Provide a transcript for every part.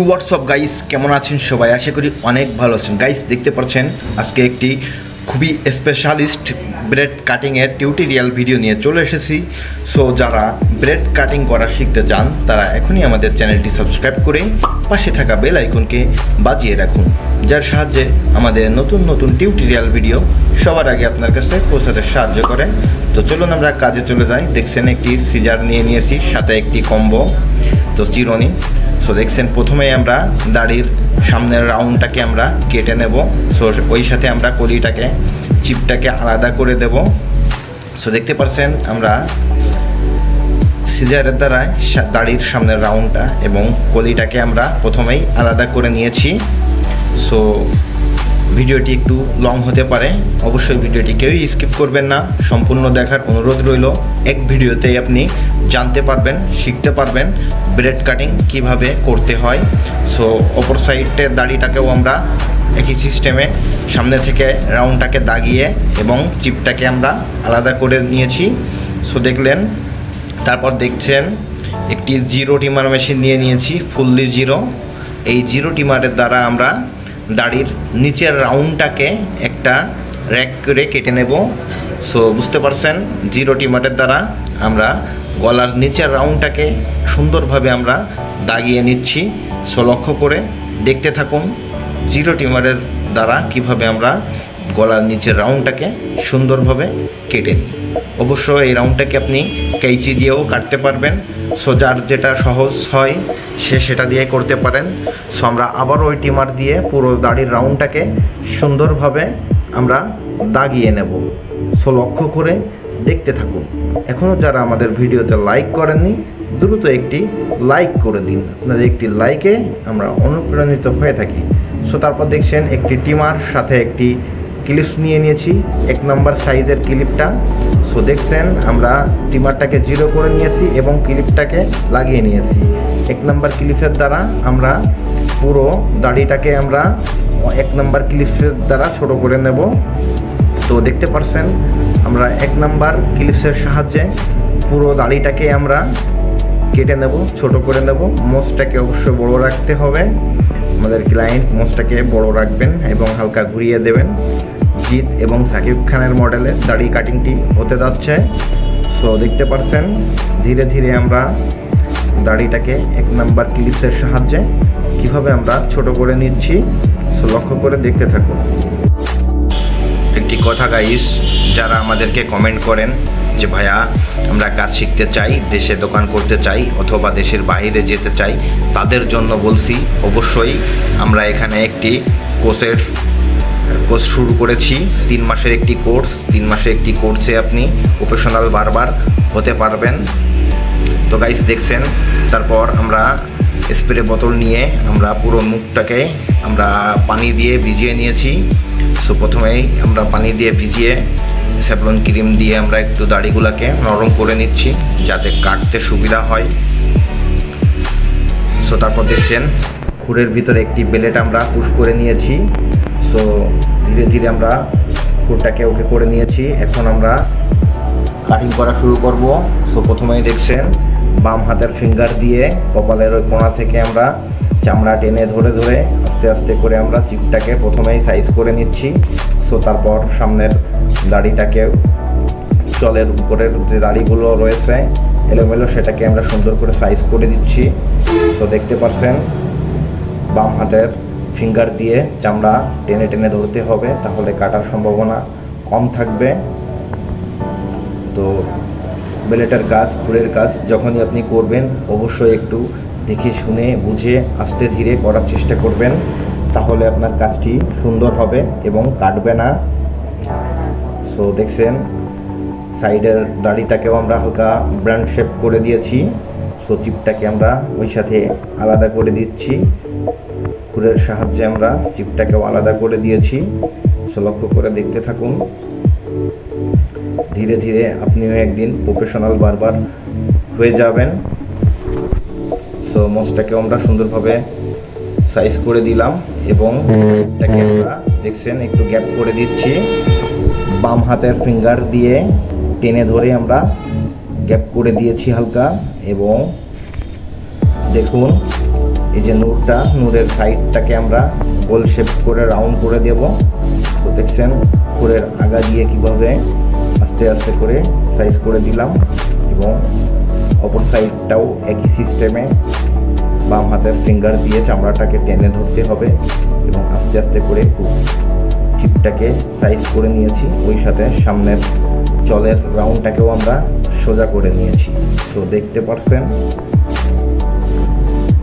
WhatsApp guys, কেমন আছেন সবাই? আশা করি অনেক ভালো আছেন। গাইস দেখতে পাচ্ছেন আজকে একটি খুবই স্পেশালিস্ট ব্রেড কাটিংয়ের টিউটোরিয়াল ভিডিও নিয়ে চলে এসেছি। সো যারা ব্রেড কাটিং করা শিখতে চান তারা এখনই আমাদের চ্যানেলটি সাবস্ক্রাইব করে পাশে থাকা বেল আইকনকে বাজিয়ে রাখুন, যার সাহায্যে আমাদের নতুন নতুন টিউটোরিয়াল ভিডিও সবার আগে আপনার কাছে পৌঁছাতে সাহায্য করে। তো চলুন আমরা কাজে চলে যাই। দেখছেন একটি সিজার নিয়ে নিয়েছি, সাথে একটি কম্বো, তো চিরুনি। সো দেখছেন প্রথমে আমরা দাড়ির সামনের রাউন্ডটাকে আমরা কেটে নেব। সো ওই সাথে আমরা কলিটাকে চিপটাকে আলাদা করে দেব। সো দেখতে পাচ্ছেন আমরা সিজারের দ্বারা দাড়ির সামনের রাউন্ডটা এবং কলিটাকে আমরা প্রথমেই আলাদা করে নিয়েছি। সো ভিডিওটি একটু লং হতে পারে, অবশ্যই ভিডিওটি কেউই স্কিপ করবেন না, সম্পূর্ণ দেখার অনুরোধ রইল। এক ভিডিওতেই আপনি জানতে পারবেন, শিখতে পারবেন ব্রেড কাটিং কিভাবে করতে হয়। সো অপর সাইডের দাড়িটাকেও আমরা একই সিস্টেমে সামনে থেকে রাউন্ডটাকে দাগিয়ে এবং চিপটাকে আমরা আলাদা করে নিয়েছি। সো দেখলেন, তারপর দেখছেন একটি জিরো টিমার মেশিন নিয়ে নিয়েছি, ফুললি জিরো। এই জিরো টিমারের দ্বারা আমরা দাড়ির নিচের রাউন্ডটাকে একটা র্যাক করে কেটে নেব। সো বুঝতে পারছেন, জিরো টিমারের দ্বারা আমরা গলার নিচের রাউন্ডটাকে সুন্দরভাবে আমরা দাগিয়ে নিচ্ছি। সো লক্ষ্য করে দেখতে থাকুন জিরো টিমারের দ্বারা কিভাবে আমরা গলার নিচের রাউন্ডটাকে সুন্দরভাবে কেটে নিই। অবশ্য এই রাউন্ডটাকে আপনি কেঁচি দিয়েও কাটতে পারবেন। সো যার যেটা সহজ হয় সে সেটা দিয়ে করতে পারেন। সো আমরা আবার ওই টিমার দিয়ে পুরো দাড়ির রাউন্ডটাকে সুন্দরভাবে আমরা দাগিয়ে নেব। সো লক্ষ্য করে দেখতে থাকুন। এখনও যারা আমাদের ভিডিওতে লাইক করেননি, দ্রুত একটি লাইক করে দিন। আপনাদের একটি লাইকে আমরা অনুপ্রাণিত হয়ে থাকি। সো তারপর দেখছেন একটি টিমার সাথে একটি ক্লিপ নিয়ে নিয়েছি, 1 নম্বর সাইজের ক্লিপটা। সো দেখছেন আমরা টিমারটাকে জিরো করে নিয়েছি এবং ক্লিপটাকে লাগিয়ে নিয়েছি। 1 নম্বর ক্লিপের দ্বারা আমরা পুরো দাড়িটাকে আমরা 1 নম্বর ক্লিপের দ্বারা ছোট করে নেব। তো দেখতে পাচ্ছেন আমরা 1 নম্বর ক্লিপসের সাহায্যে পুরো দাড়িটাকে আমরা কেটে নেব, ছোট করে নেব। মোচটাকে অবশ্যই বড় রাখতে হবে। আমাদের ক্লায়েন্ট মোচটাকে বড় রাখবেন এবং হালকা ঘুরিয়ে দেবেন। জিৎ এবং সাকিব খানের মডেলের দাড়ি কাটিংটি হতে যাচ্ছে। সো দেখতে পাচ্ছেন ধীরে ধীরে আমরা দাড়িটাকে 1 নম্বর ক্লিপসের সাহায্যে কিভাবে আমরা ছোট করে নিচ্ছি। সো লক্ষ্য করে দেখতে থাকুন। একটি কথা গাইস, যারা আমাদেরকে কমেন্ট করেন যে ভাইয়া আমরা কাজ শিখতে চাই, দেশে দোকান করতে চাই অথবা দেশের বাইরে যেতে চাই, তাদের জন্য বলছি অবশ্যই আমরা এখানে একটি কোর্স শুরু করেছি। 3 মাসের একটি কোর্স। 3 মাসের একটি কোর্সে আপনি প্রফেশনাল বারবার হতে পারবেন। তো গাইস দেখছেন, তারপর আমরা স্প্রে বোতল নিয়ে আমরা পুরো মুখটাকে আমরা পানি দিয়ে ভিজিয়ে নিয়েছি। সো প্রথমেই আমরা পানি দিয়ে ভিজিয়ে স্যাভলন ক্রিম দিয়ে আমরা একটু দাড়িগুলোকে নরম করে নিচ্ছি যাতে কাটতে সুবিধা হয়। সো তারপর দেখছেন খুরের ভিতরে একটি বেলেট আমরা পুশ করে নিয়েছি। সো ধীরে ধীরে আমরা খুরটাকে ওকে করে নিয়েছি। এখন আমরা কাটিং করা শুরু করব। সো প্রথমেই দেখছেন বাম হাতের ফিঙ্গার দিয়ে কপালের ওই কোণা থেকে আমরা চামড়া টেনে ধরে ধরে আস্তে আস্তে করে আমরা চিপটাকে প্রথমেই সাইজ করে নিচ্ছি। সো তারপর সামনের দাড়িটাকে চলের উপরের যে দাড়িগুলো রয়েছে এলোমেলো সেটাকে আমরা সুন্দর করে সাইজ করে দিচ্ছি। তো দেখতে পাচ্ছেন বাম হাতের ফিঙ্গার দিয়ে চামড়া টেনে টেনে ধরতে হবে, তাহলে কাটার সম্ভাবনা কম থাকবে। তো বেলেটের কাজ, খুরের কাজ যখনই আপনি করবেন অবশ্যই একটু দেখে শুনে বুঝে আস্তে ধীরে করার চেষ্টা করবেন, তাহলে আপনার কাজটি সুন্দর হবে এবং কাটবে না। সো দেখছেন সাইডের দাড়িটাকেও আমরা হালকা ব্র্যান্ড শেপ করে দিয়েছি। সো চিপটাকে আমরা ওই সাথে আলাদা করে দিচ্ছি। খুরের সাহায্যে আমরা চিপটাকেও আলাদা করে দিয়েছি। সো লক্ষ্য করে দেখতে থাকুন। ধীরে ধীরে আপনিও একদিন প্রফেশনাল বারবার হয়ে যাবেন। সো মোচটাকেও আমরা সুন্দরভাবে সাইজ করে দিলাম এবং এটাকে আমরা দেখছেন একটু গ্যাপ করে দিচ্ছি। বাম হাতের ফিঙ্গার দিয়ে টেনে ধরে আমরা গ্যাপ করে দিয়েছি হালকা, এবং দেখুন এই যে নূরের সাইডটাকে আমরা গোল শেপ করে রাউন্ড করে দেব। তো দেখছেন ফুলের আগা দিয়ে কিভাবে আস্তে আস্তে করে সাইজ করে দিলাম, এবং অপর সাইডটাও একই সিস্টেমে বাম হাতের ফিঙ্গার দিয়ে চামড়াটাকে টেনে ধরতে হবে এবং আস্তে আস্তে করে চিপটাকে সাইজ করে নিয়েছি। ওই সাথে সামনের জলের রাউন্ডটাকেও আমরা সোজা করে নিয়েছি। তো দেখতে পাচ্ছেন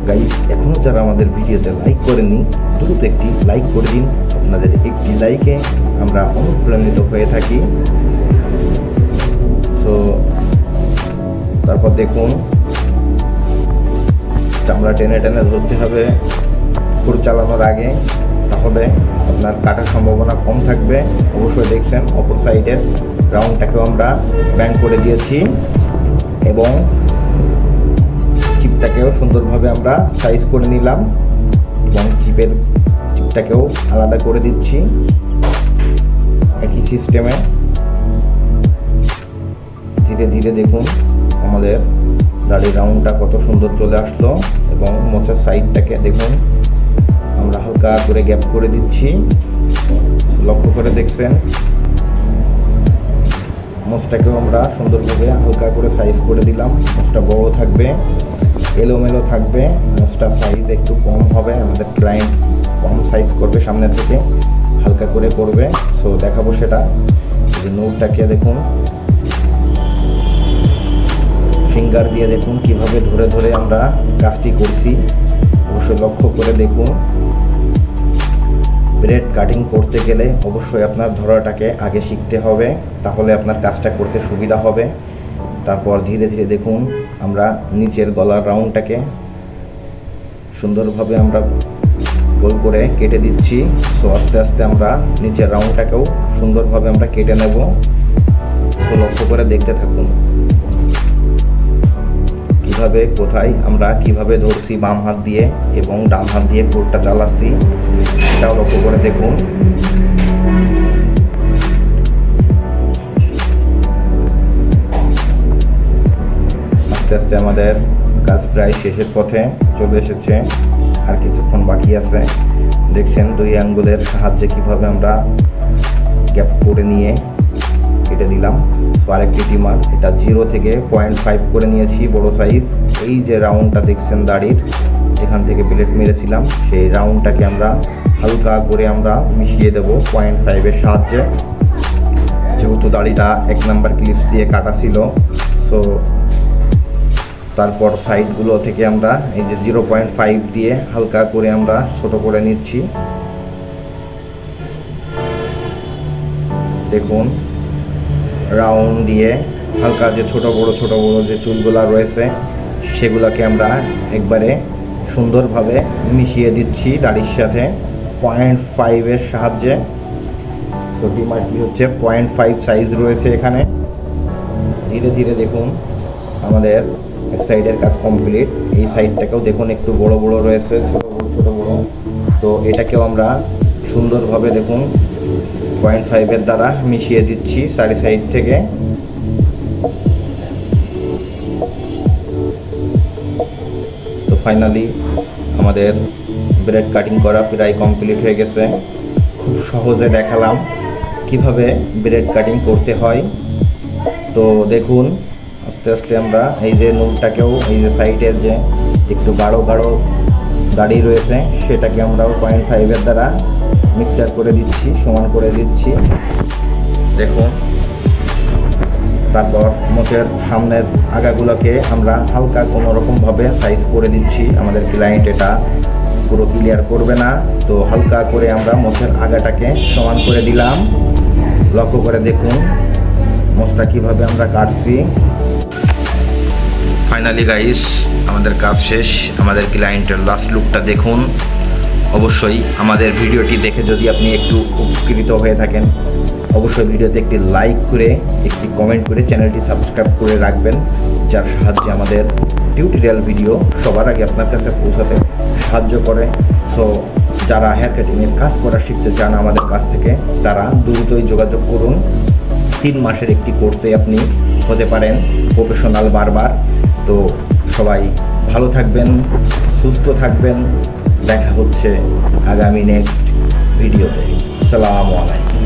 গাইস, এখনও যারা আমাদের ভিডিওতে লাইক করেননি দ্রুত একটি লাইক করে দিন। আপনাদের একটি লাইকে আমরা অনুপ্রাণিত হয়ে থাকি। তো তারপর দেখুন চামড়া টেনে টেনে ধরতে হবে ফুল চালানোর আগে, তাহলে আপনার কাটার সম্ভাবনা কম থাকবে। অবশ্যই দেখছেন অপর সাইডের রাউন্ডটাকেও আমরা ব্যাং করে দিয়েছি এবং চিপটাকেও সুন্দরভাবে আমরা সাইজ করে নিলাম এবং চিপটাকেও আলাদা করে দিচ্ছি একই সিস্টেমে। ধীরে ধীরে দেখুন আমাদের দাড়ির রাউন্ডটা কত সুন্দর চলে আসলো এবং মোচার সাইডটাকে দেখুন আমরা হালকা করে গ্যাপ করে দিচ্ছি। লক্ষ্য করে দেখছেন মোচটাকেও আমরা সুন্দরভাবে হালকা করে সাইজ করে দিলাম। মোচটা বড় থাকবে, এলোমেলো থাকবে, মোচটা সাইজ একটু কম হবে। আমাদের ক্লায়েন্ট কম সাইজ করবে, সামনে থেকে হালকা করে করবে। সো দেখাবো সেটা। নূরটাকে দেখুন ফিঙ্গার দিয়ে দেখুন কিভাবে ধরে ধরে আমরা কাজটি করছি। অবশ্যই লক্ষ্য করে দেখুন। ব্রেড কাটিং করতে গেলে অবশ্যই আপনার ধরাটাকে আগে শিখতে হবে, তাহলে আপনার কাজটা করতে সুবিধা হবে। তারপর ধীরে ধীরে দেখুন আমরা নিচের গলার রাউন্ডটাকে সুন্দরভাবে আমরা গোল করে কেটে দিচ্ছি। সো আস্তে আস্তে আমরা নিচের রাউন্ডটাকেও সুন্দরভাবে আমরা কেটে নেব। তো লক্ষ্য করে দেখতে থাকুন কিভাবে কোথায় আমরা কিভাবে ধরছি বাম হাত দিয়ে এবং ডান হাত দিয়ে ফুলটা চালাচ্ছি, সেটাও লক্ষ্য করে দেখুন। আস্তে আস্তে আমাদের কাজ প্রায় শেষের পথে চলে এসেছে, আর কিছুক্ষণ বাকি আছে। দেখছেন 2 আঙ্গুলের সাহায্যে কিভাবে আমরা গ্যাপ করে নিয়ে কেটে দিলাম। তো আরেকটি টিমার, এটা 0 থেকে 0.5 করে নিয়েছি বড় সাইজ। এই যে রাউন্ডটা দেখছেন দাড়ির যেখান থেকে প্লেট মেরেছিলাম, সেই রাউন্ডটাকে আমরা হালকা করে আমরা মিশিয়ে দেব 0.5-এর সাহায্যে। যেহেতু দাড়িটা 1 নাম্বার ক্লিপস দিয়ে কাটা ছিল, সো তারপর সাইডগুলো থেকে আমরা এই যে 0.5 দিয়ে হালকা করে আমরা ছোট করে নিচ্ছি। দেখুন রাউন্ড দিয়ে হালকা যে ছোট বড় যে চুলগুলা রয়েছে সেগুলোকে আমরা একবারে সুন্দরভাবে মিশিয়ে দিচ্ছি দাড়ির সাথে 0.5-এর সাহায্যে। তো ডিমারটি হচ্ছে 0.5 সাইজ রয়েছে এখানে। ধীরে ধীরে দেখুন আমাদের এক সাইডের কাজ কমপ্লিট। এই সাইডটাকেও দেখুন একটু বড় বড় রয়েছে, ছোট বড়। তো এটাকেও আমরা সুন্দরভাবে দেখুন 0.5-এর দ্বারা মিশিয়ে দিচ্ছি চারি সাইড থেকে। তো ফাইনালি আমাদের ব্রেড কাটিং করা প্রায় কমপ্লিট হয়ে গেছে। খুব সহজে দেখালাম কিভাবে ব্রেড কাটিং করতে হয়। তো দেখুন আস্তে আস্তে আমরা এই যে নূরটাকেও এই যে সাইডের যে একটু গাঢ় দাড়ি রয়েছে সেটাকে আমরাও 0.5-এর দ্বারা মিক্সচার করে দিচ্ছি, সমান করে দিচ্ছি। দেখুন তারপর মোচের সামনের আগাগুলোকে আমরা হালকা কোনো রকমভাবে সাইজ করে দিচ্ছি। আমাদের ক্লায়েন্ট এটা পুরো ক্লিয়ার করবে না, তো হালকা করে আমরা মোচের আগাটাকে সমান করে দিলাম। লক্ষ্য করে দেখুন মোচটা কীভাবে আমরা কাটছি। ফাইনালি গাইস আমাদের কাজ শেষ। আমাদের ক্লায়েন্টের লাস্ট লুকটা দেখুন। অবশ্যই আমাদের ভিডিওটি দেখে যদি আপনি একটু উপকৃত হয়ে থাকেন, অবশ্যই ভিডিওতে একটি লাইক করে একটি কমেন্ট করে চ্যানেলটি সাবস্ক্রাইব করে রাখবেন, যার সাহায্যে আমাদের টিউটোরিয়াল ভিডিও সবার আগে আপনার কাছে পৌঁছাতে সাহায্য করে। সো যারা হেয়ার কাটিংয়ের কাজ করা শিখতে চান আমাদের কাছ থেকে, তারা দ্রুতই যোগাযোগ করুন। 3 মাসের একটি কোর্সে আপনি হতে পারেন প্রফেশনাল বারবার। তো সবাই ভালো থাকবেন, সুস্থ থাকবেন। দেখা হচ্ছে আগামী নেক্সট ভিডিওতে। আসসালামু আলাইকুম।